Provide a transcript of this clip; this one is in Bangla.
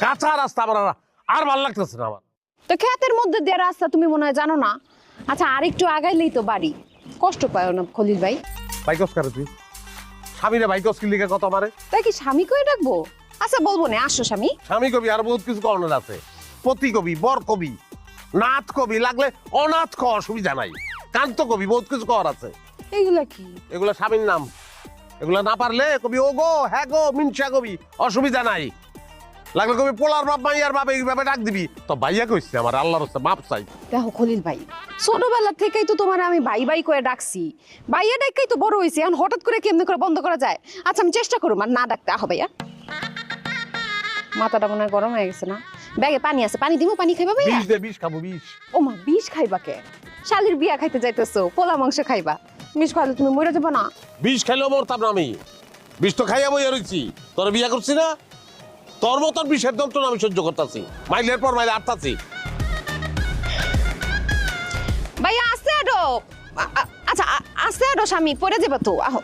কাঁচা রাস্তা আমার আর ভালো লাগতেছে না আমার। তো ক্ষেতের মধ্যে দিয়ে রাস্তা তুমি মনে হয় জানো না। আচ্ছা আর একটু আগাইলেই তো বাড়ি, কষ্ট পায় না খলিল ভাই? বাইকস করে তুই স্বামীরে বাইকস কি লিখে কত মারে? তাই কি স্বামী কই ডাকবো? আচ্ছা বলবো না, আসো স্বামী। স্বামী কবি আর বহুত কিছু করণের আছে, পতি কবি, বর কবি, নাথ কবি, লাগলে অনাথ ক, অসুবিধা নাই। কান্ত কবি, বহুত কিছু কর আছে। এইগুলা কি? এগুলা স্বামীর নাম, এগুলা না পারলে কবি ও গো, হ্যাঁ গো, মিনসা কবি, অসুবিধা নাই। লাগলে কবি পোলার বাপ মাইয়ার বাপ এইভাবে ডাক দিবি। তো ভাইয়া কইছে আমার, আল্লাহর হচ্ছে মাপ চাই। দেখো খলিল ভাই, ছোটবেলা থেকেই তো তোমার আমি ভাই ভাই করে ডাকছি, ভাইয়া ডাকাই তো বড় হয়েছি, এখন হঠাৎ করে কেমনে করে বন্ধ করা যায়? আচ্ছা আমি চেষ্টা করুম আর না ডাকতে। আহ ভাইয়া, মাথাটা মনে হয় গরম হয়ে গেছে না? ব্যাগে পানি আছে, পানি দিব, পানি খাইবা ভাইয়া? বিষ দে, বিষ খাবো, বিষ। ও মা, বিষ খাইবা কে? শালির বিয়া খাইতে যাইতেছো, পোলা মাংস খাইবা, বিষ খাইলে তুমি মরে যাবো না? বিষ খাইলেও মরতাম না আমি, বিষ তো খাইয়া বইয়া রইছি। তোর বিয়া করছি না, তোর মতন বিষের যন্ত্রণা আমি সহ্য করতেছি, মাইলের পর মাইলে আটতাছি। ভাইয়া আস্তে আডো, আচ্ছা আস্তে আডো, স্বামী পড়ে যাবে তো। আহ